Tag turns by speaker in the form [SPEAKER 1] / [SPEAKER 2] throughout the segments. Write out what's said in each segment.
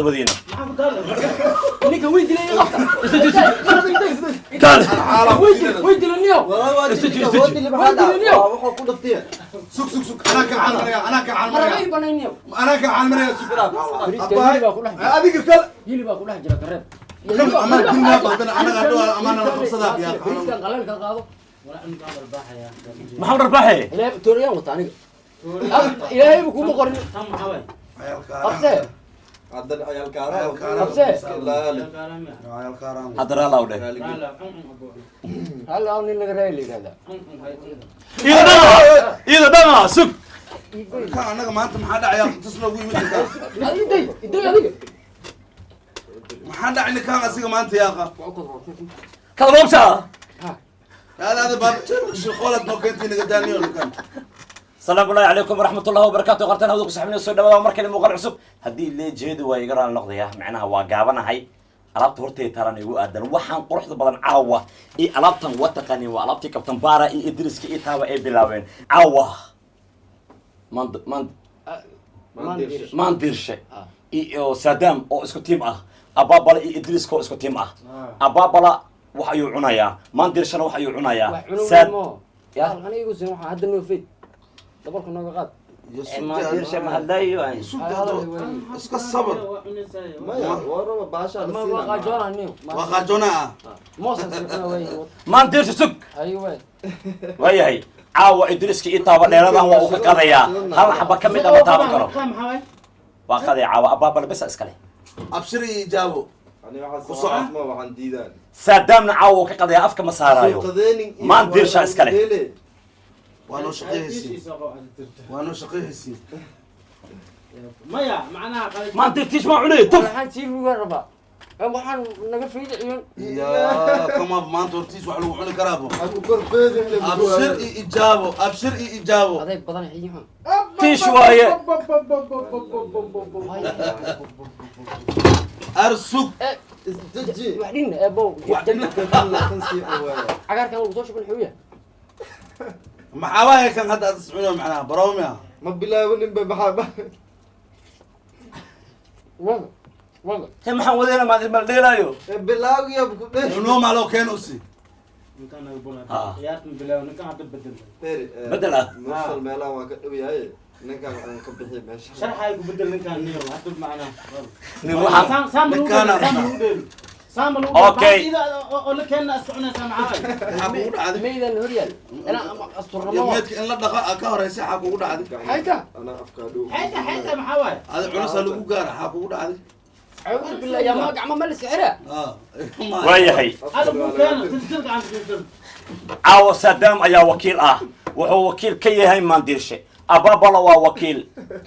[SPEAKER 1] بدينا
[SPEAKER 2] انك ويدي لي ويدي النيو ويدي النيو
[SPEAKER 3] سك انا كان على المريا انا كان على المريا انا كان على المريا سك هذيك الكل
[SPEAKER 2] يلي باكل حاجه كرب
[SPEAKER 3] اما كنا بعدنا انا قالوا امانه خصدا يا
[SPEAKER 2] كان قلل كان قادو ولا ان قادر باحيا
[SPEAKER 1] محمد رباحي
[SPEAKER 2] لا توريان وطاني الهي بكون مقرن تم حوالي قبسه
[SPEAKER 4] عدل عيال كارم
[SPEAKER 2] قبسه
[SPEAKER 4] لا
[SPEAKER 3] عيال كرام
[SPEAKER 1] هذا لا وده
[SPEAKER 2] هلا انا نغريلي هذا
[SPEAKER 1] إذا دما سك
[SPEAKER 3] كان انا ما انت ما حدا عيال تصلوا وي مثل
[SPEAKER 2] يدي هذيك
[SPEAKER 3] ما حدا عندك كان اسيق ما انت يا اخا
[SPEAKER 1] كلامسا
[SPEAKER 3] هذا باب شغلت نوكنتي نقداني ولا كان
[SPEAKER 1] السلام عليكم ورحمة الله وبركاته قرتنا هذوك صاحبنا السود دابا مركل مقال عصب هدي اللي جيد ويقرا النقضيه معناها واقابنا هي alaabta hortay taran igu aadan waxaan quruxda badan caawa ee alaabtan wataqani waa alaabtii kabtan baara iyo idriska iyo taaba ay bilaabeen caawa man dirshe iyo sadam oo isku tiim ah ababala iyo idriska oo isku tiim ah ababala wax ayuu cunayaa man dirshana wax ayuu cunayaa
[SPEAKER 2] sad ya anigu soo waxa hadda noo fid dabalka nooga qaad
[SPEAKER 1] ما dirshe ma hadayo ay
[SPEAKER 3] اسك الصبر
[SPEAKER 4] ما ورا باشا
[SPEAKER 2] ما واقاجونا نيو
[SPEAKER 3] وخاجونا
[SPEAKER 2] موسى وي
[SPEAKER 1] man dirshe sug
[SPEAKER 2] ايوه
[SPEAKER 1] wayahay caawa idriska iyo taaba dheeradan waa uu ka qadayaa hal xaba ka mid ah taaban karo waa qaday caawa ababala bas iskale
[SPEAKER 3] ابشري جابو
[SPEAKER 4] انا واحد اسمه وعن ديدان
[SPEAKER 1] saadamna caawa ka qadaya afka ma saarayo man dirsha iskale
[SPEAKER 3] وانا شقيهسي
[SPEAKER 5] مايا معناها
[SPEAKER 1] man dirtish ma cunay tuf
[SPEAKER 2] waxaan tii ugu raba waxaan naga fiidiyo
[SPEAKER 3] يا كما ما انت ورتيس وحلو وحلو كرابو
[SPEAKER 4] اكو كل فيدي
[SPEAKER 3] ابشر اجابو ابشر اجابو
[SPEAKER 2] aday badan xiiyaha
[SPEAKER 1] tiish waaye
[SPEAKER 3] ارسك
[SPEAKER 4] دجي
[SPEAKER 2] waxdin ebo cagaarkan lagu soo shubin xuya
[SPEAKER 3] ما حواها كان هذا تسمعونه معناها بروميا
[SPEAKER 4] ما بلاون بحابه
[SPEAKER 2] wada wada
[SPEAKER 1] he maxaan wadayna maad ilmal dheelaayo
[SPEAKER 4] بلاوي يا ابو
[SPEAKER 3] انو ما لو كان اسي
[SPEAKER 5] كان يقول يا بلاو نكان هذا بدل
[SPEAKER 4] فيري
[SPEAKER 1] بدل ah
[SPEAKER 4] وصل ميلان وكدوي هاي نكان ان كبخي ماشي
[SPEAKER 5] شرح هاي بدل نكان نيو هذا معنا
[SPEAKER 1] nin waxaan
[SPEAKER 5] سامل
[SPEAKER 1] أوكي.
[SPEAKER 5] إذا أقول لك أنا أسمعنا سامعاي
[SPEAKER 3] حقوق عادي
[SPEAKER 2] meedan horyaal ana asturno
[SPEAKER 3] يميتك ان لا دقا كهريسي حقوق عادي
[SPEAKER 2] hayta
[SPEAKER 4] انا افكادو
[SPEAKER 5] حتى محاوي
[SPEAKER 3] هذا عنص لو غار حقوق عادي
[SPEAKER 2] a'udhu billahi ya ma gacmo ma la sixira
[SPEAKER 1] waayahay
[SPEAKER 5] هذا مو كان تلك عن تلك
[SPEAKER 1] caawa saadam ayaa wakiil ah wuxuu wakiil ka yahay maandirshe ababala waa wakiil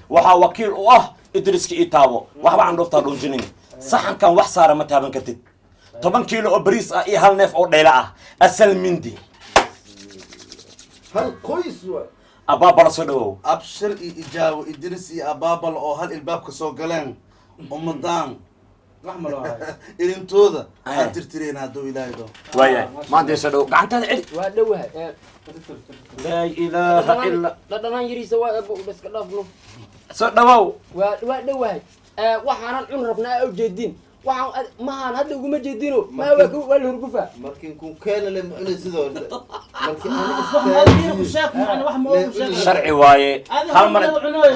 [SPEAKER 1] waxaa wakiil u ah idriska iyo taabo waxba aan dhuftaa dhunjinin saxankan wax saara ma taaban kartid 10 kiilo oo bariis ah iyo hal neef oo dhayla ah asal mindi
[SPEAKER 4] هل كويس
[SPEAKER 1] ababala soo dhawow
[SPEAKER 3] ابشر اجابو ادريس يا بابل او هل الباب كسو غلان امدان
[SPEAKER 5] رحمة الله
[SPEAKER 3] إنتودا هترترين هادو إلهي دو
[SPEAKER 1] waayahay maandirshe dhawow gacantaada celi
[SPEAKER 2] waa dhawahay
[SPEAKER 1] laa ilaaha illa
[SPEAKER 2] la dhanaan yiriisa waa ebo iska dhaafno
[SPEAKER 1] soo dhawow
[SPEAKER 2] waa dhawahay waxaanan cun rabnaa oo jeedin waxaan maahan hadda uguma jeedino ma waa la hurgufa
[SPEAKER 4] markin kun keen le mucne sidoo markin
[SPEAKER 1] sharci waaye hal mar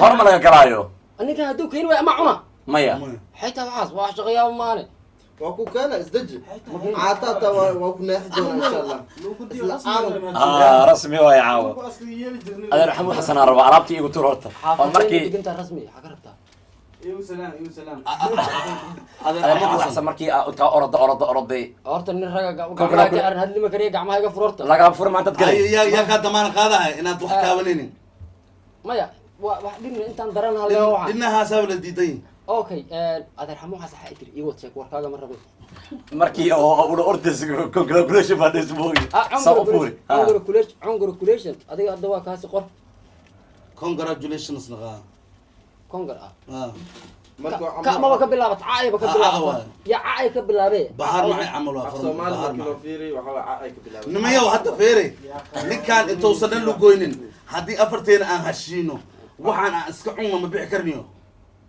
[SPEAKER 1] hor ma laga galaayo
[SPEAKER 2] ninka hadduu keen waay ama cuna
[SPEAKER 1] maya
[SPEAKER 2] xitaa waxaas waa shaqayaa maane
[SPEAKER 4] waa ku keena isdaji caataata waa ku neexi doona insha allah isla
[SPEAKER 1] rasmi waaye caawa adeer maxamuud xasan aan rabaa alaabtii igu tur horta oo markii
[SPEAKER 2] diginta rasmi xaa ka rabtaa
[SPEAKER 5] يو سلام يو سلام
[SPEAKER 1] adeer maxamuud xasan markii intaa oroday
[SPEAKER 2] horta nin raga gacmaha hadlima kariya gacmaha iga furorta
[SPEAKER 1] laga fur maantad galay
[SPEAKER 3] يا كدمان قادها إن أنت وحكاولين
[SPEAKER 2] maya wax dhin intaan daran haleo waxa
[SPEAKER 3] إنها سبب الديدين
[SPEAKER 2] okay adeer xamuud xasan xaa idiri igu sheeg warkaaga ma rabay
[SPEAKER 1] markii oo ula ordays congratulation baa dhismooy soo fuuri
[SPEAKER 2] congratulation adiga hadda waa kaasi qor
[SPEAKER 3] congratulations نغا
[SPEAKER 2] kongar
[SPEAKER 4] marka
[SPEAKER 2] maba ka bilaabat caayba ka bilaabay ya caay ka bilaabay
[SPEAKER 3] بحر معي عملوا
[SPEAKER 4] Soomaali
[SPEAKER 3] بحر
[SPEAKER 4] markii loo fiiriy waxa ay ka bilaabay
[SPEAKER 3] نمية وحتى فيري نكان انتو صدن لو قوينين هدي أفرتين أن هشينو وحان اسكعون ما بيع كرنيو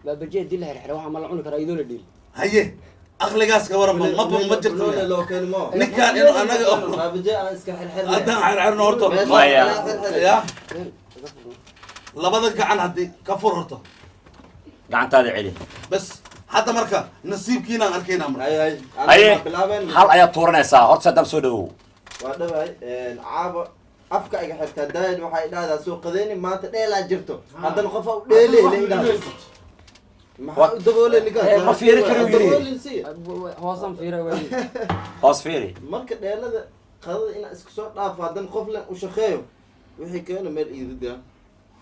[SPEAKER 2] بابجي دي لها الحرة واحد ملعون كرا يدور الديل
[SPEAKER 3] هيه أخلي جاس كورم ما بجت
[SPEAKER 4] لو كان ما
[SPEAKER 3] نكان إنه أنا
[SPEAKER 4] ما بدي أنا اسكح الحر
[SPEAKER 3] أدان عر نورتو يا لبضك عن هدي كفر هرتو
[SPEAKER 1] gacantaada celi
[SPEAKER 3] بس حتى مركا نصيب كينا أركينا مرة
[SPEAKER 4] هاي
[SPEAKER 1] haye hal ayaad tuuranaysaa horta Saddam soo dhawow
[SPEAKER 4] وهذا هاي عاب أفكا إيجا حتى داين وحي هذا سوق ذيني ما تديلا جرتو هذا نخفى ليه ليه ما دبول اللي قال
[SPEAKER 1] ما في ركن ويري.
[SPEAKER 4] دبول نسي
[SPEAKER 2] هو صن فيرا وين
[SPEAKER 1] hoos fiiri
[SPEAKER 4] marka dheelada qadada ina isku soo dhaaf hadan qof la u shaqeeyo wixii keena meel iidida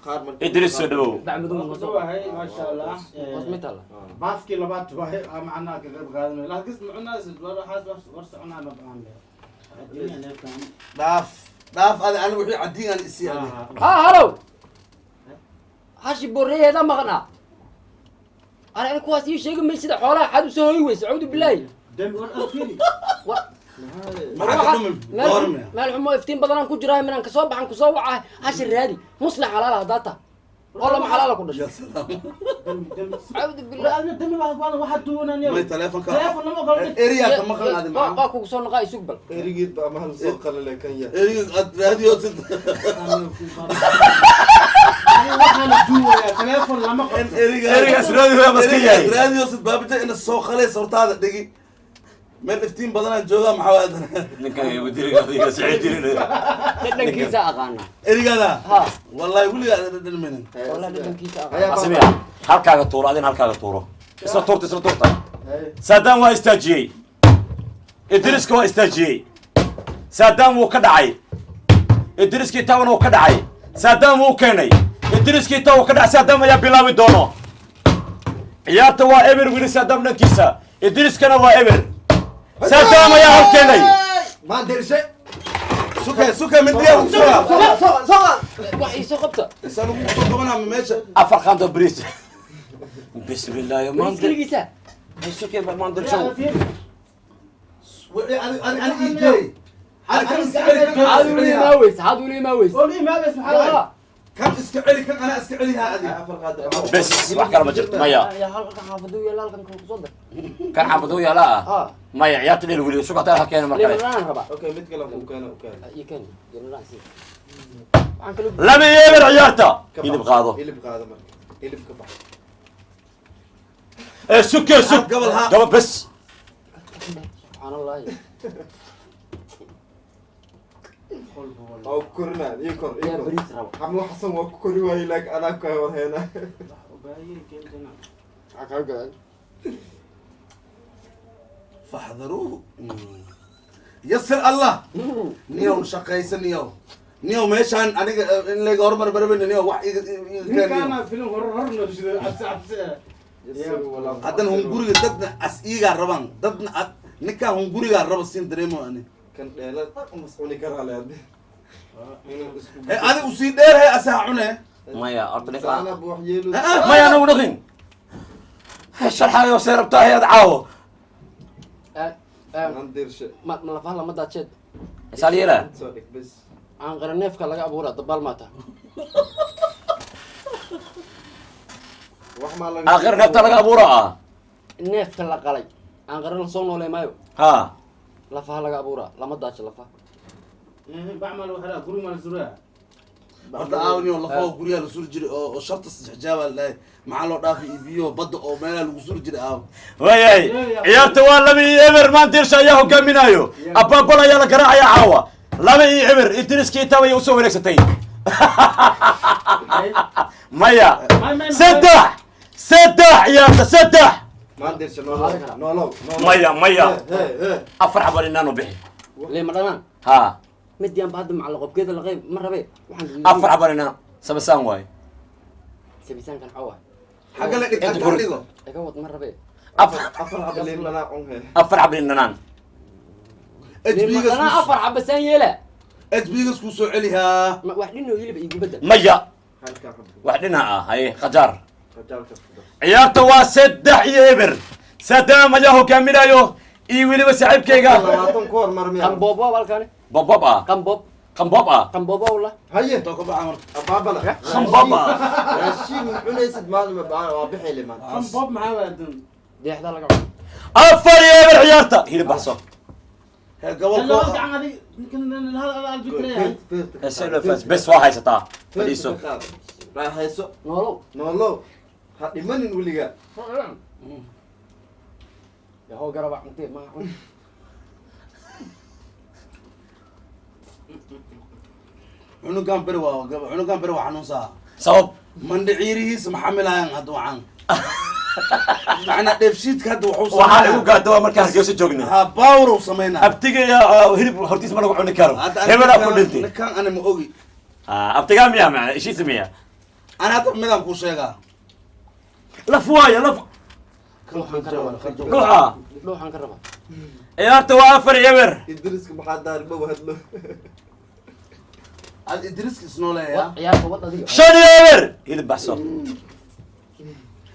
[SPEAKER 4] qaar marka
[SPEAKER 1] Idris soo dhawow
[SPEAKER 2] بعمدون
[SPEAKER 5] هو
[SPEAKER 2] مصور
[SPEAKER 5] هاي ما شاء الله
[SPEAKER 2] وسميت الله
[SPEAKER 5] باسكي لبات وهي معنا كذا بقادم لا قص معنا ولا حاس ورسعنا ما بعمل الدنيا لكن
[SPEAKER 3] داف أنا وحي عدين أنا إسياني
[SPEAKER 2] ها هلو هاشي بوريه هذا مغنى أنا كواسي شيء من سيد حوالي حد سوي ويس أعوذ بالله
[SPEAKER 5] دم والأخيري
[SPEAKER 2] ما الحمو افتين بدنا نكون جراي من كصوب عن كصوب هاشي الرادي مصلح على داتا والله ما حلال كل
[SPEAKER 3] يا
[SPEAKER 2] شيء
[SPEAKER 3] سلام
[SPEAKER 2] أعوذ بالله
[SPEAKER 5] لا دم واحد تونا
[SPEAKER 3] ما
[SPEAKER 5] اليوم
[SPEAKER 3] تلفون
[SPEAKER 5] تلفون لما قلت
[SPEAKER 3] إريا كم خل هذا معه
[SPEAKER 2] باكو صون غاي سوقبل
[SPEAKER 4] erigid ba mahal soo qalale kan ya
[SPEAKER 3] إريا راديو ست
[SPEAKER 5] waxaan duwaya telefoon lama qabto
[SPEAKER 1] Erigaas raadiyo bas ka yahay.
[SPEAKER 3] راديو ست بابجا إن السوق خليه صورت هذا دقي من افتين بدنا جودا محاولة
[SPEAKER 1] ninkan ay wadiriga sicid jirin
[SPEAKER 2] دنكيسا أغانا
[SPEAKER 3] إريا ذا
[SPEAKER 2] ها
[SPEAKER 3] والله يقول لي المنن
[SPEAKER 2] والله دنكيسا أغانا
[SPEAKER 1] asmiya halkaaga tuuro adin halkaaga tuuro isla tuurta Saddam waa istaajiyay Idriska waa istaajiyay Saddam wuu ka dhacay Idriskii tawan wuu ka dhacay Saddam wuu keenay Idriskii tawan wuu ka dhacay Saddam ayaa bilaabi doono ciyaarta waa eber wili Saddam dhankiisa Idriskana waa eber Saddam ayaa hor keenay
[SPEAKER 4] ma dirshe
[SPEAKER 3] سكة من ديال سكة
[SPEAKER 2] waxay soo qabta
[SPEAKER 3] سألوا سكة منها ماشى
[SPEAKER 1] afar qando bariis bismillah ya man
[SPEAKER 2] keligiisa
[SPEAKER 1] suke ba man dal show
[SPEAKER 3] أنا إيدي
[SPEAKER 2] هذا ولي ما ويس هذا ولي ما ويس
[SPEAKER 5] قولي ما بس محاول
[SPEAKER 3] كم اسكعلي كم أنا اسكعلي هذه
[SPEAKER 4] afar qaad
[SPEAKER 1] bes wax kale ma jirto maya
[SPEAKER 2] يا halka xaafadu iyo halkan ku soo dar
[SPEAKER 1] kan xaafado yala
[SPEAKER 2] ها
[SPEAKER 1] maya ciyaarta dheel wili suuqa taa halkeen mar kale
[SPEAKER 2] leeyahay raba
[SPEAKER 4] okay mid kale uu keena
[SPEAKER 2] يكن يلا سي waxaan kala
[SPEAKER 1] laba eber ciyaarta hilib qaado
[SPEAKER 4] hilib qaado marka hilib ka bax
[SPEAKER 1] suke suk
[SPEAKER 3] قبلها
[SPEAKER 1] gaba bes
[SPEAKER 2] subxaan allah
[SPEAKER 4] oo korna iyo kor
[SPEAKER 2] ya bariis raba
[SPEAKER 4] xamlo xasan waa ku kori waayay laak ana ka warheena
[SPEAKER 2] aqalga
[SPEAKER 3] فاحذروه يسر الله نيو شقيس نيو ماشان أنا اللي قرب بربنا نيو واحد
[SPEAKER 5] كان فيلم هرر نرشد عبس
[SPEAKER 4] yasir wala
[SPEAKER 3] هذا هم قرية دتنا أسئلة ربان دتنا نكا هم قرية رب السين دريمو أنا
[SPEAKER 4] kan dheelad mas'uuli kara leeyahay
[SPEAKER 3] أنا أصيد ده هي أساعونه
[SPEAKER 1] maya horta
[SPEAKER 4] ana
[SPEAKER 1] ninka
[SPEAKER 4] bu wax yeelo
[SPEAKER 1] maya anagu dhaqin sharxayo seerabtaa hayad caawo
[SPEAKER 4] aan dirshe
[SPEAKER 2] ma la fahla ma daadshad
[SPEAKER 1] sal yela
[SPEAKER 4] soo dhig bas
[SPEAKER 2] aan qaran neefka laga abuura dabal maata
[SPEAKER 4] wax ma laga
[SPEAKER 1] aakhir neefta laga abuura ah
[SPEAKER 2] neefka la qalay aan qaran la soo noolay maayo
[SPEAKER 1] ha
[SPEAKER 2] lafaha laga abuura lama daadsho lafaha
[SPEAKER 5] بعمل وحلا قولي ما الزراعة
[SPEAKER 3] هذا أوني والله فوق قرية لسور جري أو شرط استحجاب الله مع الله دافي بيو بدأ أو مالا لسور جري
[SPEAKER 1] wayay ciyaarta waa laba iyo eber maantirsha ayaa hogaaminayo ababal ayaa la garaacaya caawa laba iyo eber idriskii taa way usoo wareegsatay maya saddex ciyaarta saddex
[SPEAKER 4] ma dirshe noolo
[SPEAKER 1] maya
[SPEAKER 4] he
[SPEAKER 1] afar xabal inaanu bixi
[SPEAKER 2] lii ma dhanaan
[SPEAKER 1] ha
[SPEAKER 2] midiyaan ba hadda macal qobkeeda la qayb ma rabe waxaan
[SPEAKER 1] afar xabal inaan sabasaan waaye
[SPEAKER 2] sabisaankan xawa
[SPEAKER 3] حاجة لك
[SPEAKER 1] أنت
[SPEAKER 3] أنت
[SPEAKER 1] قول.
[SPEAKER 3] حقيقة
[SPEAKER 2] iga wad ma rabe
[SPEAKER 1] afar
[SPEAKER 4] afar hableen mana on he
[SPEAKER 1] afar xabal inaan
[SPEAKER 2] dhanaan afar xabasaan yeela
[SPEAKER 3] أجبيجس كوسو عليها
[SPEAKER 2] wax dhinoo hilib igu bedel
[SPEAKER 1] maya
[SPEAKER 4] halka hab
[SPEAKER 1] wax dhinaca ah haye qajaar
[SPEAKER 4] qajalka
[SPEAKER 1] ciyaarta waa saddex iyo eber Saddam ayaa hogaaminayo iyo weliba saaxiibkayga
[SPEAKER 4] labaatan ku hormar miya
[SPEAKER 2] qamboob waa halkan
[SPEAKER 1] bobob ah
[SPEAKER 2] qamboob
[SPEAKER 1] خنبابة
[SPEAKER 2] qambooba walla
[SPEAKER 4] هيا
[SPEAKER 5] تو كبا عمر
[SPEAKER 4] أبابلا
[SPEAKER 1] خنبابة
[SPEAKER 4] راشي من حنيسد مال وابحي لي مان
[SPEAKER 5] كم بوب معاه وادن
[SPEAKER 2] deexda laga cuno
[SPEAKER 1] أفر يا ابن عيارته هيلب بحصو
[SPEAKER 5] هلا
[SPEAKER 3] قبل
[SPEAKER 5] ورجع عن هذه يمكن هذا الفكره
[SPEAKER 1] السنة فاس بس واحد ستا فليسو
[SPEAKER 4] راح هيسو
[SPEAKER 2] noolow
[SPEAKER 4] نولو هادي من وليغا
[SPEAKER 2] yahoo garaba cuntee ma cun
[SPEAKER 5] عنقان بروا عنقان بروا حنوسا
[SPEAKER 1] سبب
[SPEAKER 5] من دعيريس محمل عن هدو عن أنا دفشيت كده وحوصل
[SPEAKER 1] waxaa igu gaadawaa markaan hargeysa joogna
[SPEAKER 5] ها باور وسمينا
[SPEAKER 1] abtiga hilib hortiis ma lagu cuni karo hebelaa ku dhintay
[SPEAKER 5] كان أنا مؤجي
[SPEAKER 1] abtigaa miyaa macna ishiisa miya
[SPEAKER 5] أنا هذا مدام كل شيء
[SPEAKER 1] laf waaya laf
[SPEAKER 2] dhuuxaan ka rabaa
[SPEAKER 1] dhuuxa
[SPEAKER 2] dhuuxaan ka rabaa
[SPEAKER 1] ciyaarta waa afar eber
[SPEAKER 4] إدريس محاد دار بابا هدلو
[SPEAKER 5] الإدريس كسنولة
[SPEAKER 2] wad
[SPEAKER 5] يا
[SPEAKER 2] ciyaarta wad adiga
[SPEAKER 1] shan eber hilib baxso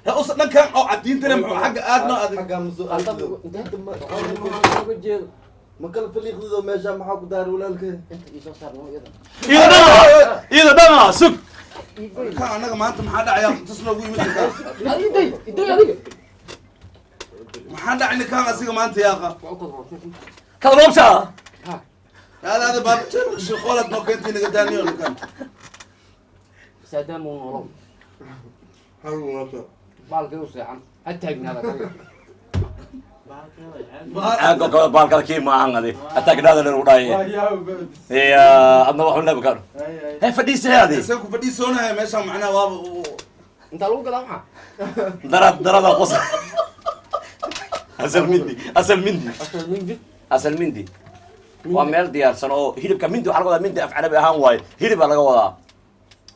[SPEAKER 5] هي أصلا كان أو عدين ترى حق آدنا أدي
[SPEAKER 4] حقا مسو
[SPEAKER 2] uga jeedo
[SPEAKER 4] ما كان في اللي يخذوا ماشي محاكو دار ولا لك
[SPEAKER 2] inta ii soo saar noo iyada
[SPEAKER 1] iyada dhama sug
[SPEAKER 5] كان أنا ما أنت محد عيال تصنع وين مثل كان
[SPEAKER 2] iday iday adiga
[SPEAKER 5] محد عيني كان أسيق ما أنت يا أخا
[SPEAKER 1] kada loobsa
[SPEAKER 5] هذا باب شو خالد ما كنت نقدر نيون كان
[SPEAKER 2] saadaam uu noolow baalkay u seexan ha taagnaada kaliya
[SPEAKER 1] baalkada kii maahan adi ataagnaada dhan u dhaye adna waxu nebi karo he fadhiisa he adi
[SPEAKER 5] سيكو بدي سونا ماشي معنا واب
[SPEAKER 2] intaa lagu gadaa maxaa
[SPEAKER 1] darada qos asal mindi asal mindi
[SPEAKER 2] asal mindi
[SPEAKER 1] asal mindi waa meel diyaarsan oo hilibka mindi waxaa laga wadaa mindi af carabi ahaan waaye hilib baa laga wadaa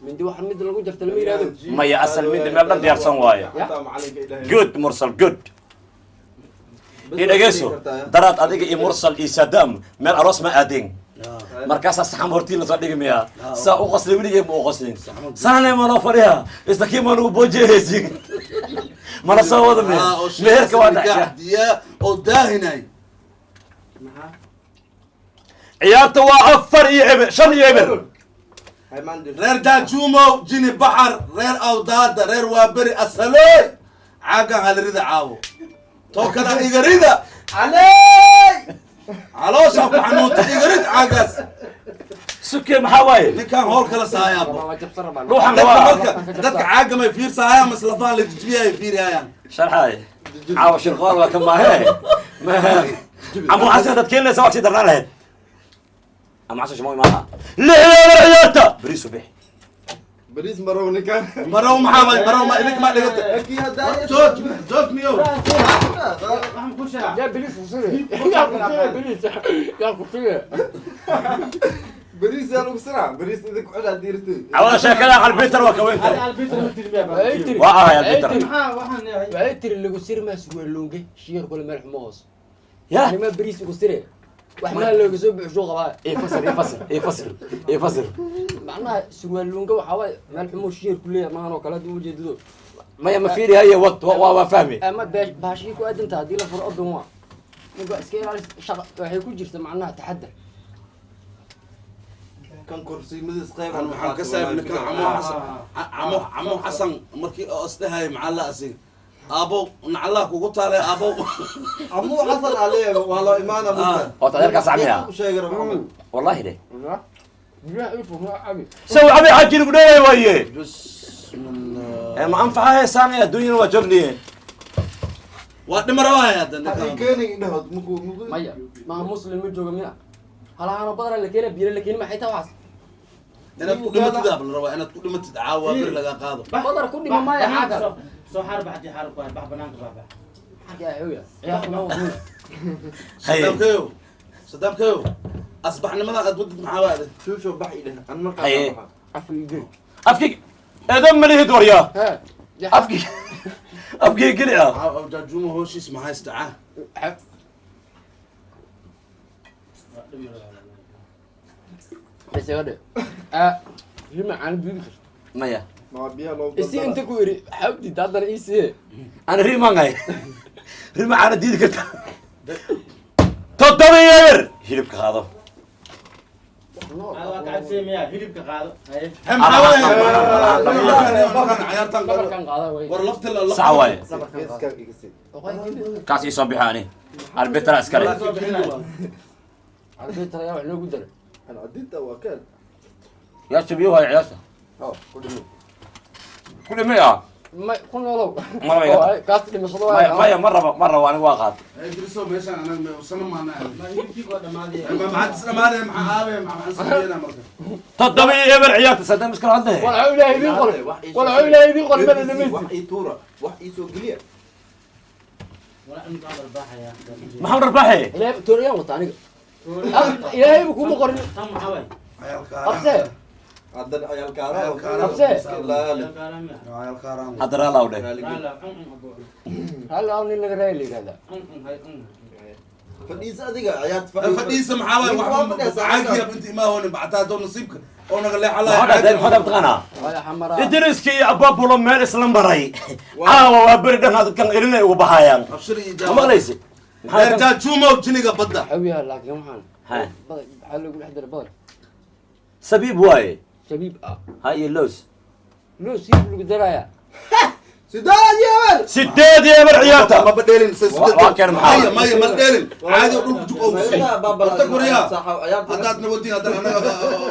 [SPEAKER 2] mindi waxa mid lagu jarta lama yiraahdo
[SPEAKER 1] maya asal mindi meel dhan diyaarsan waaye good mursal good ii dhegeyso daraad adiga iyo mursal iyo sadaam meel aroos ma aadeen markaasaa saxan hortii lasoo dhigi miyaa saa u qoslay weligee ma u qoslin saane manoo fadhiya isla kii ma nagu boojehaysin mana soo wada miya meherka waa dhacya
[SPEAKER 5] يا أو داهناي
[SPEAKER 1] ciyaarta waa afar iyo eber shan iyo eber
[SPEAKER 5] رير داجومو جيني بحر رير أو دادا رير وابري أسلوي عاقا هالريدة عاو تو كده إيجاريدة
[SPEAKER 4] علي
[SPEAKER 5] علوش أبو حنوت إيجاريد عاقاس
[SPEAKER 1] suke maxaa waaye
[SPEAKER 5] اللي كان هول كلا سايابو
[SPEAKER 2] waa jabsan rabaa
[SPEAKER 1] ruuxan
[SPEAKER 5] دك
[SPEAKER 1] waa
[SPEAKER 5] مركا دك عاقا ما يفير سايا مسلفان اللي تجبيها يفير يا
[SPEAKER 1] sharxaay caawa shirqool waa ka maahe amu xasan dad keenaysa waa sii darnaan lahayd amu xasan shamo maaha lixda eber ciyaarta beriisu bix
[SPEAKER 4] بريز مروني كان
[SPEAKER 5] مرو محمد مرو ما إليك ما لقيت
[SPEAKER 4] اكيد هذا
[SPEAKER 5] زوج زوج ميو رحم كل شيء
[SPEAKER 2] yaa bilis usire yaa bilis yaa ku fiye
[SPEAKER 4] بريز يا بسرعه بريز اذا قعد ديرتي
[SPEAKER 1] awada sheekada qalbiitar waa ka weyn tahay
[SPEAKER 5] البيت المدري
[SPEAKER 2] ay tiri
[SPEAKER 1] waa ahay albiitar
[SPEAKER 2] ay tiri lagu sir ma suwa loonge shiir kule meel xumoos
[SPEAKER 1] ya
[SPEAKER 2] yani ma bilis ugu sire wax ma looga soo buuxsho qabaa
[SPEAKER 1] ii fasir
[SPEAKER 2] macnaha surwaal loonge waxa way meel xumo shiir kule maahan oo kala duwan jeedado
[SPEAKER 1] maya ma fiiri haye wad waa fahmi
[SPEAKER 2] ama baashii ku aadanta hadii la furo odon waa ninka iska ilaali shaqa waxay ku jirta macnaha taxadar
[SPEAKER 4] كان كرسي مدس قيم
[SPEAKER 5] أنا محن كسب إن كان عمو حسن مركي أصلها معلق أسي أبو نعلق وقلت عليه أبو
[SPEAKER 4] عمو حصل عليه والله ايمان ابو
[SPEAKER 1] oo tadeerkaa sacmiya
[SPEAKER 4] شيء محمد
[SPEAKER 1] wallahi de
[SPEAKER 2] biyaa ifo ma abi
[SPEAKER 1] saw abi xaji lagu dheelay waaye
[SPEAKER 5] بسم الله
[SPEAKER 1] ma anfacahay saanay adduunyada waa jogniye
[SPEAKER 5] وادي مرواها هذا
[SPEAKER 4] هذه كيني دهد مكو
[SPEAKER 2] maya ma muslim ma jooga miya halaana badana la keena biyo la keena maxay taa waxaas
[SPEAKER 5] أنا تقول لما تدابل الروا أنا تقول لما تدعوا بر لقى قاضي
[SPEAKER 2] badar ku dhima maya xaaga
[SPEAKER 6] soo xaar baxdi xaar ku bax banaanka bax
[SPEAKER 2] xaaga ayoya ciyaar ma wuu
[SPEAKER 5] صدام كيو صدام كيو أصبحنا ماذا أدود محاولة
[SPEAKER 4] شو بحي له انا ما
[SPEAKER 1] حي.
[SPEAKER 2] afi gel
[SPEAKER 1] afkii eedan malihid waryaa
[SPEAKER 2] ha
[SPEAKER 1] afkii geli ah
[SPEAKER 5] أو جاجومه هو شيء اسمه هاي استعاه
[SPEAKER 2] bas gade lima aan biyo
[SPEAKER 1] maya
[SPEAKER 4] ما بيها لو
[SPEAKER 2] isi inta ku iri xabdi dadana isi
[SPEAKER 1] ana riimangay riima caana diidi karta toddoba eber hilibka qaado
[SPEAKER 6] هذا قاعد سيميا هيلب كقاعد هاي
[SPEAKER 5] هم حاول مكان عيارتان
[SPEAKER 2] dabarkan qaada way
[SPEAKER 5] ورلفت
[SPEAKER 1] صح واي
[SPEAKER 4] geeska iga sii
[SPEAKER 1] كاس يسوي بحاني البتر عسكري
[SPEAKER 2] arbitra yaa wax loogu daray
[SPEAKER 4] ana adinta waa kaan
[SPEAKER 1] يا شبيوها يا عياسة كل مية
[SPEAKER 2] ma ku noolow
[SPEAKER 1] مرة يا
[SPEAKER 2] kaas dhimashada
[SPEAKER 1] ما مرة وانا واقعد
[SPEAKER 5] ادرسوا ميشان انا وسنه ما انا
[SPEAKER 6] ما هيلب كقاعد ما دي
[SPEAKER 5] ما عاد سنه ما انا مع عابه مع حسبينا مركز
[SPEAKER 1] تضبي يا بر عيال تصدق مشكلة عنده
[SPEAKER 2] wala ilaahay idin qol wala ilaahay idin qol bada dhamaysi
[SPEAKER 4] wax ii tuura wax ii soo geliya
[SPEAKER 6] ولا انت قاعد الباحه يا
[SPEAKER 1] محمد رباحي
[SPEAKER 2] ilaahay tooriyaan wata aniga ilaahay buu kuma qorin
[SPEAKER 6] تم حوي
[SPEAKER 5] عيال
[SPEAKER 2] qabse
[SPEAKER 4] haddana ciyaalkaara
[SPEAKER 2] qabse
[SPEAKER 4] laali
[SPEAKER 6] كلام يا
[SPEAKER 5] عيال كارام
[SPEAKER 1] هذا لا وده
[SPEAKER 6] لا لا
[SPEAKER 2] hal aan nin laga raayay leeyahay
[SPEAKER 6] هاي
[SPEAKER 4] fadhiisa adiga ciyaarta
[SPEAKER 5] فديس محاول واحد عاقيه بنتي ما هون بعتها دون نصيبك او نغلي
[SPEAKER 1] هذا
[SPEAKER 5] على
[SPEAKER 1] هذا بتغنى
[SPEAKER 2] wala xamara
[SPEAKER 1] إدريس كي أباب ولا مال إسلام براي وابرد هذا كان إلنا وبهايان
[SPEAKER 5] ابشري
[SPEAKER 1] ما ليس
[SPEAKER 5] رجال جوما وجنيقه بدا
[SPEAKER 2] xawiya laakiin waxaan
[SPEAKER 1] ها
[SPEAKER 2] badan waxa lagu dhex daray badan
[SPEAKER 1] سبيب واي
[SPEAKER 2] shabiib ah
[SPEAKER 1] هاي اللوز
[SPEAKER 2] loo sii lagu daraya
[SPEAKER 4] sidaad yeelan
[SPEAKER 1] سداد يا بر
[SPEAKER 5] ما
[SPEAKER 1] عياتا
[SPEAKER 5] بديلين
[SPEAKER 1] واكر محاول.
[SPEAKER 5] ما بديلين عادي ودك جوك او
[SPEAKER 4] meelaha baabala
[SPEAKER 5] تقول يا
[SPEAKER 4] ciyaarta
[SPEAKER 5] هذا نودي هذا انا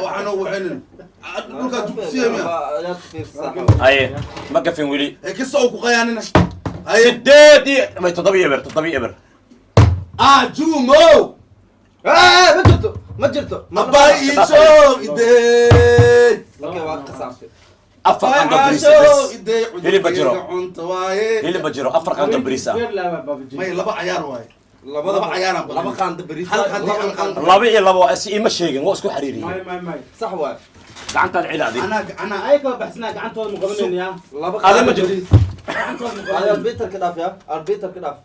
[SPEAKER 5] وحنا وحنن دولك جوك سيميا
[SPEAKER 4] ciyaarta fiirsaha
[SPEAKER 1] هاي ما كفين ولي
[SPEAKER 5] كسو كو قياننا هاي
[SPEAKER 1] سداد ما تطبيع بر تطبيع بر
[SPEAKER 5] جومو
[SPEAKER 4] ma jirto
[SPEAKER 5] ابا يشو ايدي
[SPEAKER 4] markay waa qasaabtay
[SPEAKER 1] أفرق عند بريس
[SPEAKER 5] عاشو
[SPEAKER 1] بس
[SPEAKER 5] ايدي
[SPEAKER 1] اللي بجرو.
[SPEAKER 5] انت واي
[SPEAKER 1] اللي بجرو أفرق عند بريسا
[SPEAKER 6] لا بابجي
[SPEAKER 5] ما لبا عيار واي
[SPEAKER 4] labada
[SPEAKER 5] cayaaran badan.
[SPEAKER 4] laba qaanda bariis
[SPEAKER 5] Hal qaanda.
[SPEAKER 1] الله بيعي الله بس إيه مش شيء هو اسكو حريري
[SPEAKER 6] ماي
[SPEAKER 4] sax waay
[SPEAKER 1] قعنت العلا دي
[SPEAKER 5] انا
[SPEAKER 6] ايكو بحسنا قعنتو مقبلين يا
[SPEAKER 4] laba
[SPEAKER 1] هذا
[SPEAKER 4] qaanda
[SPEAKER 1] ما جرو.
[SPEAKER 4] bariis
[SPEAKER 6] قعنتو
[SPEAKER 4] هذا
[SPEAKER 6] مقبلين
[SPEAKER 4] البيتر كده يا البيتر كده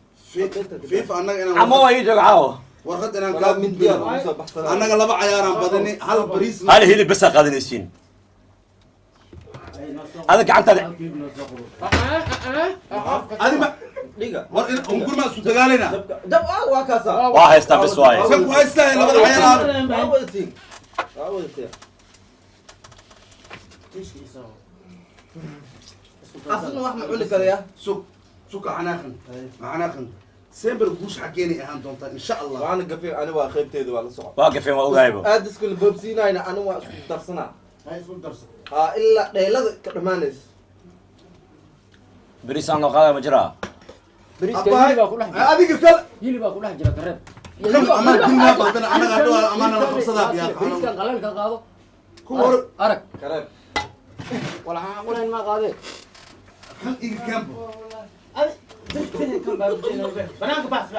[SPEAKER 5] فيفا انا
[SPEAKER 1] عمو يجي عاو
[SPEAKER 5] warqad inaan
[SPEAKER 4] والله
[SPEAKER 5] kaa
[SPEAKER 4] من
[SPEAKER 5] gudbiyo
[SPEAKER 4] ديار soo baxsanaa
[SPEAKER 5] annaga laba cayaaraan badani hal bariis
[SPEAKER 1] هذه هي اللي بس قاعدين يسين هذا قعنت
[SPEAKER 5] adi ma
[SPEAKER 4] dhiga
[SPEAKER 5] war in ungur ma isku dagaalayna
[SPEAKER 4] dab waa kaasa
[SPEAKER 1] واحد يستبس واي
[SPEAKER 5] san ku haystaa labada cayaaraan
[SPEAKER 4] waa wadatiin waa wadatiin asna wax ma cuni karaya
[SPEAKER 5] sug suka xanaaqan sember guush xaggeenay ahaan doontaa insha allah
[SPEAKER 4] waana gafay ani waa qaybteedu waa la socon
[SPEAKER 1] واقف ما وقايبه
[SPEAKER 4] aad isku boobsiinayna ani waa isku darsanaa
[SPEAKER 6] هاي اسمه درس
[SPEAKER 4] ilaa dheelada ka dhamaanaysa
[SPEAKER 1] بريس أنا قاعد مجرى
[SPEAKER 2] bariiska hilib baa ku dhex jira
[SPEAKER 5] adiga kale
[SPEAKER 2] hilib baa ku dhex jira kareeb
[SPEAKER 5] amaan dilnaa badana anaga hadhow amaana la qabsadaa
[SPEAKER 2] bariiskan qalaalka qaado
[SPEAKER 5] kuwa hore
[SPEAKER 2] arag
[SPEAKER 4] kareeb
[SPEAKER 2] wala waxaan qulayn ma qaadee
[SPEAKER 5] hal iga kaambo
[SPEAKER 6] بنانك بحث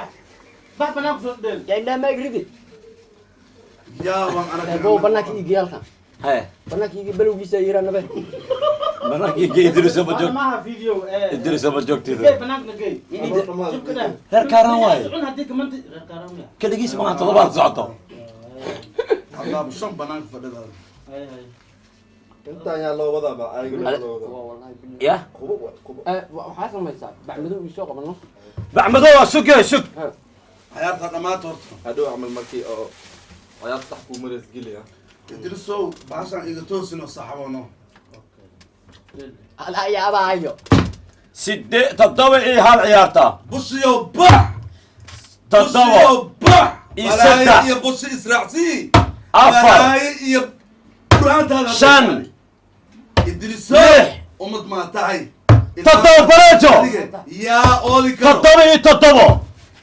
[SPEAKER 6] بحث بنانك صوت دل
[SPEAKER 2] yaa indhaha ma igridi
[SPEAKER 5] yaa waan
[SPEAKER 2] bow
[SPEAKER 5] aragay
[SPEAKER 2] banaanka igi halkan
[SPEAKER 1] هاي
[SPEAKER 2] banaanka igi balowgiisa yiraan nabe
[SPEAKER 1] بناك يجي يدرس أبو
[SPEAKER 6] انا
[SPEAKER 1] جوك
[SPEAKER 6] معها فيديو
[SPEAKER 1] يدرس أبو جوك
[SPEAKER 6] كيف
[SPEAKER 1] تيذا
[SPEAKER 6] بنانك نجي شوف كده
[SPEAKER 1] غير كاران واي
[SPEAKER 6] سعون هديك منت غير كلام يا
[SPEAKER 1] كده جيس ما طلبات زعطه
[SPEAKER 5] allah bishan banaanka fadhida
[SPEAKER 6] هاي هاي
[SPEAKER 4] intaan yaa loo wadaa ba ayaga loo wadaa
[SPEAKER 2] wallahi billahi
[SPEAKER 1] يا
[SPEAKER 4] kubo kubo
[SPEAKER 2] waxaa samaysaa baxmadow ii soo qabano
[SPEAKER 1] بعمدوا سك يا سك
[SPEAKER 5] cayaarta dhammaad horta
[SPEAKER 4] hadhow camal markii oo ayaad sax kuu mareys gelaya
[SPEAKER 5] idrisow baashaan iga toosin oo saxabono
[SPEAKER 2] alaa yaabaayo
[SPEAKER 1] سدي تضوي هال عيارته
[SPEAKER 5] bushiyo bax
[SPEAKER 1] تضوي
[SPEAKER 5] bax
[SPEAKER 1] Iyo
[SPEAKER 5] balaayo
[SPEAKER 1] saddex.
[SPEAKER 5] iyo bushi israacsi
[SPEAKER 1] أفر
[SPEAKER 5] balaayo iyo buraantaada
[SPEAKER 1] shan
[SPEAKER 5] idriso
[SPEAKER 1] lix
[SPEAKER 5] umad maa tahay
[SPEAKER 1] تضوي بريتو
[SPEAKER 5] yaa ooli karo
[SPEAKER 1] تضوي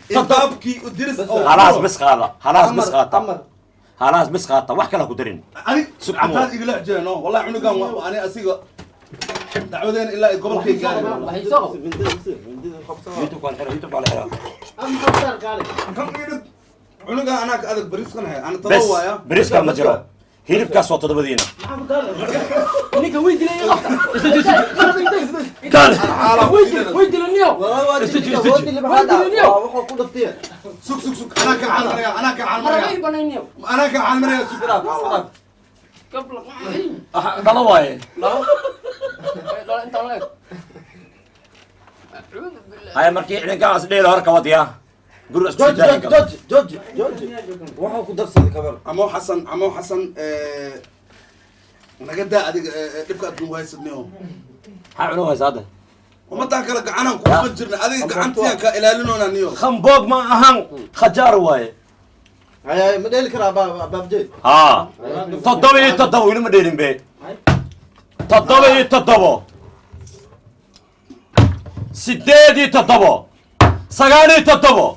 [SPEAKER 5] intaabkii idris
[SPEAKER 1] خلاص بس هذا خلاص بس
[SPEAKER 4] amar
[SPEAKER 1] غاطة
[SPEAKER 4] amar
[SPEAKER 1] خلاص بس غاطة واحد له قدرين
[SPEAKER 5] ani
[SPEAKER 1] Sug camow.
[SPEAKER 5] intaad igala xjeeno wallahi cunugan ani asiga dacwadeen ilaa ay gobolkay gaari
[SPEAKER 2] waxay soo qab
[SPEAKER 4] mindida qabsana
[SPEAKER 1] يوتيوب على الحرة يوتيوب على الحرة
[SPEAKER 6] ام خطر قال
[SPEAKER 5] cunugan anaa ka adag bariiskan hay ana
[SPEAKER 1] بس
[SPEAKER 5] tabawaaya
[SPEAKER 1] بريس كان مجرى هيلب كاس وطا دبدينا
[SPEAKER 6] محمد قال
[SPEAKER 2] ninka way dilay qabta
[SPEAKER 1] قال
[SPEAKER 2] way dilaniyo
[SPEAKER 4] woodi libahada waa wuxuu ku dhaftay
[SPEAKER 5] sug sug sug anaa ka calmaraya anaa ka calmaraya
[SPEAKER 2] maray banayniyo
[SPEAKER 5] anaa ka calmaraya sug
[SPEAKER 2] qabla
[SPEAKER 1] ضل واي
[SPEAKER 2] intaan leeg
[SPEAKER 1] هاي مركي إحنا قاعد ليلة هركة وديا قول لك
[SPEAKER 4] جوج waxaa ku darsaday kabar
[SPEAKER 5] عمو حسن نقدا اديك دبك ادو هيسدنيو
[SPEAKER 1] حاولوا هذا
[SPEAKER 5] وما تاكل قعنان كو فجرنا اديك قعنتيا كا الالينونا نيو
[SPEAKER 1] خنبوق ما أهان خجار واي
[SPEAKER 4] هاي ما ديل كرا باب جيد
[SPEAKER 1] ها تضبي لما ديرين بي تضبي سديدي تضبو سغالي تضبو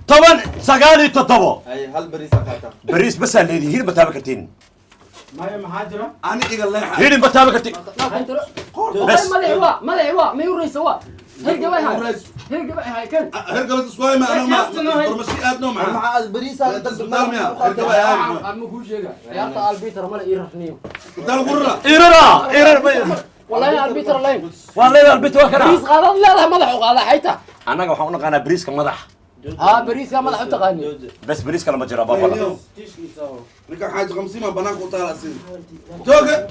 [SPEAKER 1] طبعا سغالي تضبو
[SPEAKER 4] هاي هل بريسة كاتا
[SPEAKER 1] بريس بس اللي هي بتابكتين
[SPEAKER 6] ما محاجرة
[SPEAKER 5] انا ايغا ليح
[SPEAKER 1] هي بتابكتين
[SPEAKER 2] بس ما لعوا ما يوري سوا هل جواي هاي كان
[SPEAKER 5] هرقبت سواي ما انا ما برمسي ادنو معاه
[SPEAKER 4] مع البريسة
[SPEAKER 2] عم كل شيء يا طال البيتر ما يرحنيو
[SPEAKER 5] قدام غرة
[SPEAKER 1] إيرنا
[SPEAKER 2] والله البيتر لاين
[SPEAKER 1] والله البيت وكرا
[SPEAKER 2] بريس قادم لا مدح وقاده حيتا
[SPEAKER 1] أنا waxaan u naqaanaa bariiska madax
[SPEAKER 2] بريس مدح تقاني
[SPEAKER 1] bas bariiska lama jira baba
[SPEAKER 5] نكا حاجة 50 ما بناك وطالع اسين توقع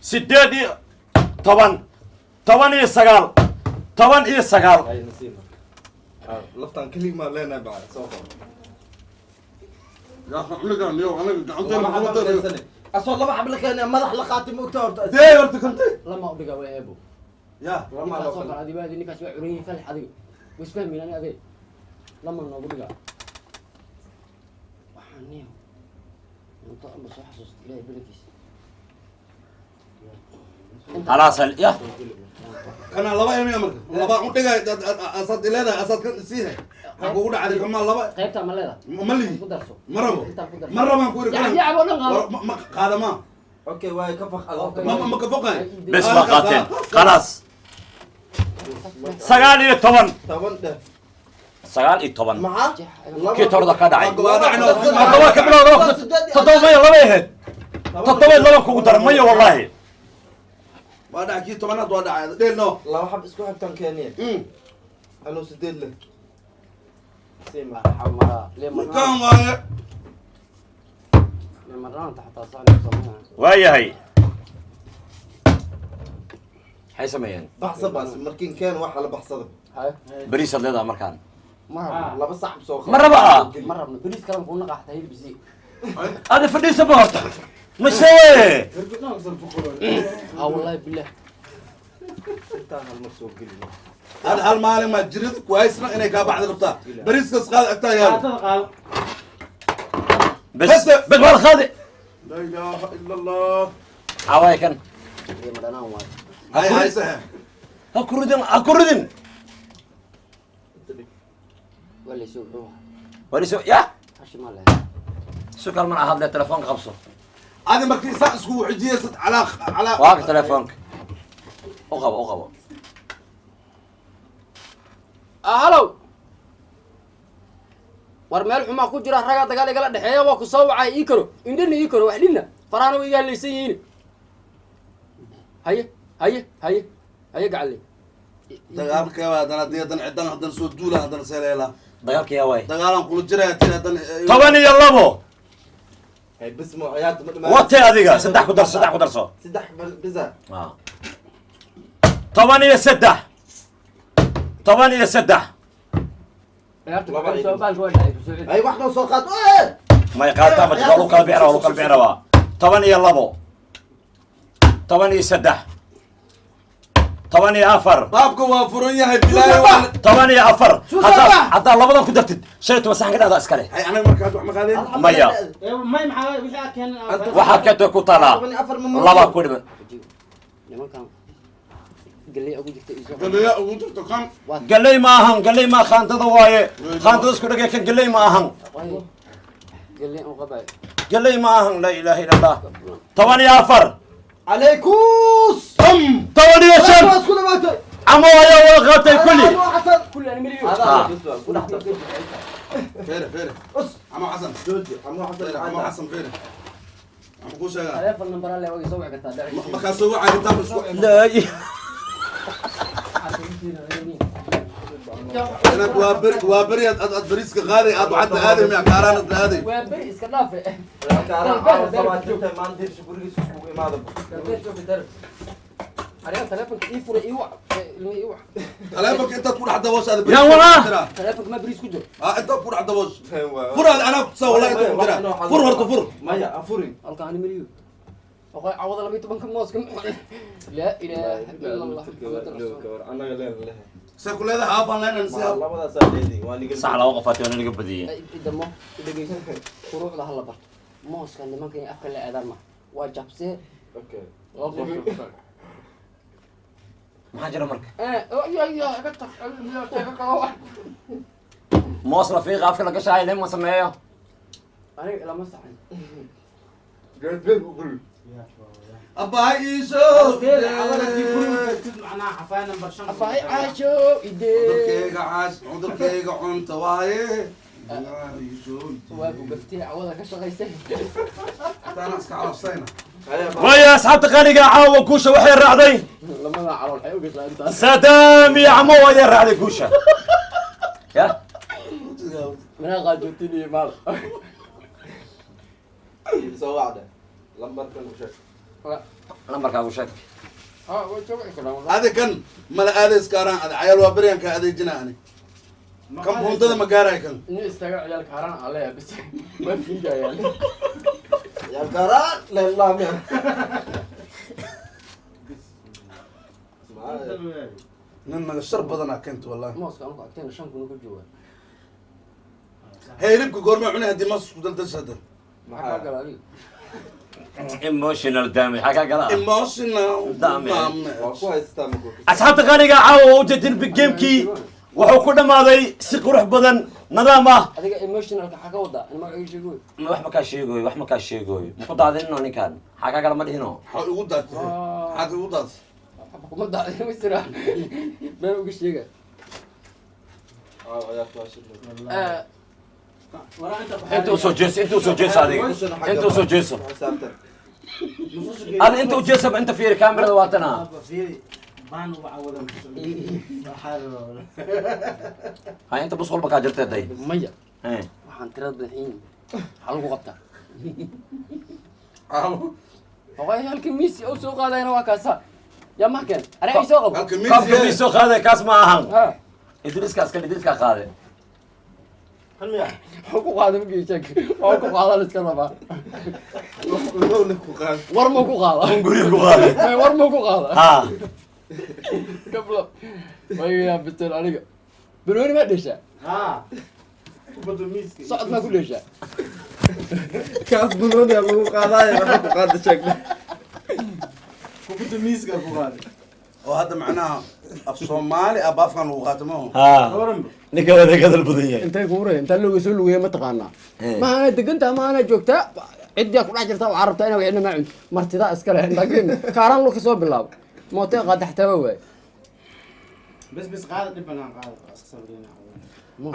[SPEAKER 1] sideed iyo toban iyo sagaal
[SPEAKER 4] هاي نسيمة لفتان كلمة لنا بعد سوف
[SPEAKER 5] يا اخي عملك اليوم انا قعدت
[SPEAKER 4] أصلا لما حبلك أنا مدح لخاتم وكتور
[SPEAKER 5] دي ورتك انت
[SPEAKER 2] لما أبدأ ويابو
[SPEAKER 5] يا
[SPEAKER 4] لما
[SPEAKER 2] لما صوت هذه بعد إنك أسمع عريني فلح هذه وش فهمي أنا أبي لما نبدأ وحنيه منطقة بس حسوس لا بلكيس
[SPEAKER 1] خلاص يا
[SPEAKER 5] انا لبا يمي امرك لبا عندك اسد لهدا اسد كان سيها اقول على كمان لبا
[SPEAKER 2] قيبت عمل هذا
[SPEAKER 5] ملي
[SPEAKER 2] قدرسو
[SPEAKER 5] مره ما كوري
[SPEAKER 2] يا عبو نغال
[SPEAKER 5] ما قال ما
[SPEAKER 4] أوكي واي كفخ
[SPEAKER 5] ما كفوقاي
[SPEAKER 1] بس ما قاتل خلاص sagaal iyo toban
[SPEAKER 4] معاه
[SPEAKER 1] kii torda ka dhacay
[SPEAKER 5] وضعنا
[SPEAKER 1] toddoba ka bilowda toddoba maya laba ahayd toddoba laba kugu daran maya wallahi
[SPEAKER 5] وضع كي طبعا وضع ديل نو
[SPEAKER 4] لو حب اسكو حبتان كانية أنا سديد له سيما
[SPEAKER 2] حمرا
[SPEAKER 5] كان واي
[SPEAKER 2] لمران تحت صالح صمها
[SPEAKER 1] waayahay maxay sameeyeen
[SPEAKER 4] بحسب بس مركين كان واحد على بحسب
[SPEAKER 2] هاي
[SPEAKER 1] bariis ad leedaha markaan
[SPEAKER 2] مرة
[SPEAKER 4] لا بس صعب سوق
[SPEAKER 1] مرة
[SPEAKER 2] مرة بريس كلام كنا قاعد هاي بزي
[SPEAKER 1] adi fadhiisa ma horta mashawe
[SPEAKER 2] والله بالله
[SPEAKER 4] انتهى المرسوق قلنا
[SPEAKER 5] هذا هالمال ما جريت كويسنا اني كا بعد ربطه بريس كس قال اكتا يا
[SPEAKER 6] قال
[SPEAKER 1] بس wal khadi
[SPEAKER 5] لا اله الا الله
[SPEAKER 1] away kan
[SPEAKER 2] يا مدانا واي
[SPEAKER 5] هاي صحيح
[SPEAKER 1] hakuridin
[SPEAKER 2] ولا يسوق روح
[SPEAKER 1] waliso ya
[SPEAKER 2] هاشي ماله
[SPEAKER 1] sukal man ahad le telefoon qabso
[SPEAKER 5] هذا ما كي ساسكو عجيس على
[SPEAKER 1] واق telefoonka u qabo
[SPEAKER 2] هلو war meel xumaa ku jira raga dagaal igala dhaxeeya waa ku soo wacay ii karo indhana ii karo wax dhinna faraana way iga leeysan yihiin haye gacalle
[SPEAKER 5] dagaalka hadana deedan cidan hadan soo duula hadan seeleela
[SPEAKER 1] dagaalka yaa waay
[SPEAKER 5] dagaalan kula jiraa tii hadan
[SPEAKER 1] 12
[SPEAKER 4] هاي بس مو عياد
[SPEAKER 1] watay adiga saddex ku darso
[SPEAKER 4] سدح بزا
[SPEAKER 1] 13
[SPEAKER 4] هاي واحدة وسوقات ايه
[SPEAKER 1] ما يقاطع ما تقولوا قلب عروا 12 8
[SPEAKER 5] بابك وافرون يا بلاي
[SPEAKER 1] 8 حتى لبدان ku dartid shaytu wasaxan ka dhada iskale
[SPEAKER 5] هاي انا markaad wax ma qaadeen
[SPEAKER 1] maya
[SPEAKER 6] ما محا وحا كان
[SPEAKER 1] waxa ka ku tala laba ku dhiban
[SPEAKER 2] nimankan galay ugu jirta iso
[SPEAKER 5] galeeya ugu jirto kan
[SPEAKER 1] galay ma khaantada waaye khaantada isku dhagay kan galay ma ahan
[SPEAKER 2] galay oo qabay
[SPEAKER 1] galay ma ahan la ilaaha illa allah 8
[SPEAKER 4] عليكوس
[SPEAKER 1] 8
[SPEAKER 4] كل ما انت
[SPEAKER 1] عمو يا وقتي كلي
[SPEAKER 2] كل انا مليون
[SPEAKER 5] فير
[SPEAKER 4] بص
[SPEAKER 5] عمو حسن
[SPEAKER 4] جوجي عمو حسن
[SPEAKER 5] عمو حسن فير عمو كوشا
[SPEAKER 2] تليفون نمبر اللي وي سوى قتا
[SPEAKER 5] ما كان سوى على كتاب
[SPEAKER 1] لا
[SPEAKER 5] انا وابري ادبريسك غادي ادعت هذه مع كارانه هذه
[SPEAKER 2] وبري اسكنافه
[SPEAKER 4] كاران عاوز طبعا انت ما نديرش بريس وما هذا
[SPEAKER 2] شوف الدرب أنا تلفونك إيه فرق إيه وع إيه وع
[SPEAKER 5] تلفونك انت تكون حدا وش هذا
[SPEAKER 1] يا ورا.
[SPEAKER 2] تلفونك ما بريس كده
[SPEAKER 5] انت تكون حدا وش فر انا كنت والله انت فر هرت فر
[SPEAKER 4] مايا افوري
[SPEAKER 2] ألقى أنا مليون أوكي عوض الله بيت بنك موس كم لا إله إلا الله
[SPEAKER 4] انا لا
[SPEAKER 5] سكول هذا هافان لنا نسيها
[SPEAKER 4] الله بدا ساعدني وانا
[SPEAKER 1] صح لو وقفت وانا نقب بديه
[SPEAKER 2] دمو دقيقة فروع له هلا برت موس كان لما كان أفكر لا أدرما وجبسه
[SPEAKER 4] اوكي
[SPEAKER 1] ما جرى مرك
[SPEAKER 2] يا قطع
[SPEAKER 1] موصل رفيق افكر لك شاي لما سمعيه
[SPEAKER 2] أنا لما استحن
[SPEAKER 5] ابا يشوف
[SPEAKER 6] أنا حفانا برشام
[SPEAKER 2] أباي عاشو إيدي
[SPEAKER 5] عذركيغا عاش عذركيغا عنت وايه يشوف
[SPEAKER 2] وابو قفتي عوضك شغيسه
[SPEAKER 5] انا اسكع على صينا
[SPEAKER 1] ويا اصحاب تقاليق عاو كوشه وحي الرعدي
[SPEAKER 2] لما انا على الحي وقلت له انت
[SPEAKER 1] سدام يا عمو ويا الرعدي كوشه يا
[SPEAKER 2] من قال جبتني مال
[SPEAKER 4] سو وعده لمبر كان وشك
[SPEAKER 1] نمبرك ابو شك
[SPEAKER 2] وشوي كلام
[SPEAKER 5] هذا كان ملا هذا اسكاران هذا عيال وابريان كهذا جناني كم هوندا ما قارا كان
[SPEAKER 2] اني استقع عيال كهران عليها بس ما في جاي يعني
[SPEAKER 4] يا كران لله ما
[SPEAKER 5] نن الشرب بدنا كنت والله
[SPEAKER 2] موس كانوا قاعدين شان كانوا جوا
[SPEAKER 5] هي لبك قرمه عنا هدي مصر بدل تشهد
[SPEAKER 2] ما حد قال لي
[SPEAKER 1] ايموشنال دامج حكا قال
[SPEAKER 5] ايموشنال
[SPEAKER 1] دامج
[SPEAKER 4] واكو هيستامكو
[SPEAKER 1] اصحاب تقاليق عاو وجدين بالجيمكي wuxuu ku dhamaaday si qurux badan nidaam ah
[SPEAKER 2] adiga emotionalka xaga wada in magaciisa sheegoy
[SPEAKER 1] wax ma ka sheegoy ma ku daadinno ninkan xaga kala ma dhihino
[SPEAKER 5] حق ودات حق ودات
[SPEAKER 2] kuma daacay ma sira been ugu sheega
[SPEAKER 4] يا فاشل
[SPEAKER 6] ورا أنت
[SPEAKER 1] انتوا soo jees adiga intuu soo jeeso
[SPEAKER 4] حسابتك
[SPEAKER 1] هذا انت وجيسب انت في كاميرا واتنا
[SPEAKER 6] في بان وعوضا حال
[SPEAKER 1] هاي انت بص قلبك اجرت داي
[SPEAKER 2] maya
[SPEAKER 1] ايه
[SPEAKER 2] waxaan tirada bixin hal ugu qabta
[SPEAKER 5] عاو
[SPEAKER 2] haway halkii miisi oo soo qaadayna waa kaasa ya markan ana ay soo qabo
[SPEAKER 1] قبل بيسو خاذ كاس ما اهم
[SPEAKER 2] ha
[SPEAKER 1] ادريس كاس كان ادريس كا قاده
[SPEAKER 6] هل مياه
[SPEAKER 2] wuxuu ku qaaday migi check oo ku qaada la iska rabaa
[SPEAKER 4] لو لك وقال
[SPEAKER 2] war ma ku qaada
[SPEAKER 1] غوري كو قاده
[SPEAKER 2] may war ma ku qaada
[SPEAKER 1] ها
[SPEAKER 2] qablo way ya bitel aniga banooni ma dhasha
[SPEAKER 6] ها بدو ميسك
[SPEAKER 2] socod ma ku dhasha
[SPEAKER 4] كاس بنون يا ابو قاضي راح قاضي شكله
[SPEAKER 6] بدو ميسك أبو غالي
[SPEAKER 5] وهذا معناها الصومالي ابا افغان وخاتمه
[SPEAKER 1] ها
[SPEAKER 6] ورم
[SPEAKER 1] ninka wada gadal badanya
[SPEAKER 2] intay ku waray inta lagu soo lugay ma taqaana ma ana deganta ma ana joogta cidda ku dhax jirta oo carabta inay wixina ma cun martida iska leh laakiin kaaran lu ka soo bilaab moote qadaxtaa way
[SPEAKER 6] بس قاعد نبنا قاعد أسكسر لينا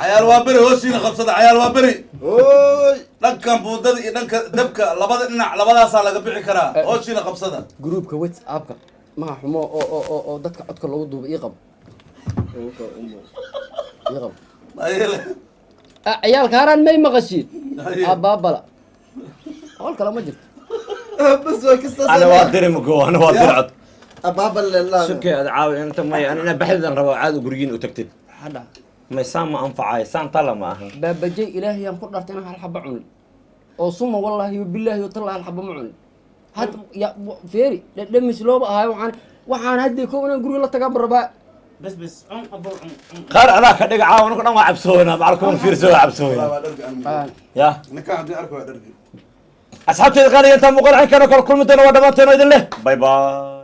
[SPEAKER 5] عيال وابري هوشينا خبصة عيال وابري
[SPEAKER 4] اوي
[SPEAKER 5] دنكن بودada iyo dhanka dabka labada dhinac labadaasa laga bixi karaa hooshina qabsada
[SPEAKER 2] groupka whatsappka ma xumo oo dadka codka lagu duubo ii qab
[SPEAKER 5] ayele
[SPEAKER 2] ciyaal kaaran may maqashiin ababala hol kala ma jirto
[SPEAKER 4] بس وكستا
[SPEAKER 1] انا وادري مقو انا وادري عد
[SPEAKER 4] ابابا لله
[SPEAKER 1] شكي عاود انت ما انا بحث ربا عاد غريين وتكتب
[SPEAKER 2] hada
[SPEAKER 1] ما سام ما انفعاي سام طلع ما اهن
[SPEAKER 2] baabajay ilaahay aan ku dhartay hal xaba cun oo suma wallahi billahi wa tallahi hal xaba ma cun had ya feeri dhamis looba ahay waxaan hadii ko inaan guriga la tagaa barba
[SPEAKER 6] بس عم أبو عم
[SPEAKER 1] قال انا كدغ عاون كنا ما عبسونا معكم فيرسو عبسونا يا
[SPEAKER 5] ninkaan haddii arko waa dhargi
[SPEAKER 1] اصحابتي قال انت مقول عن كانوا كل مدن ودمتنا اذن له باي باي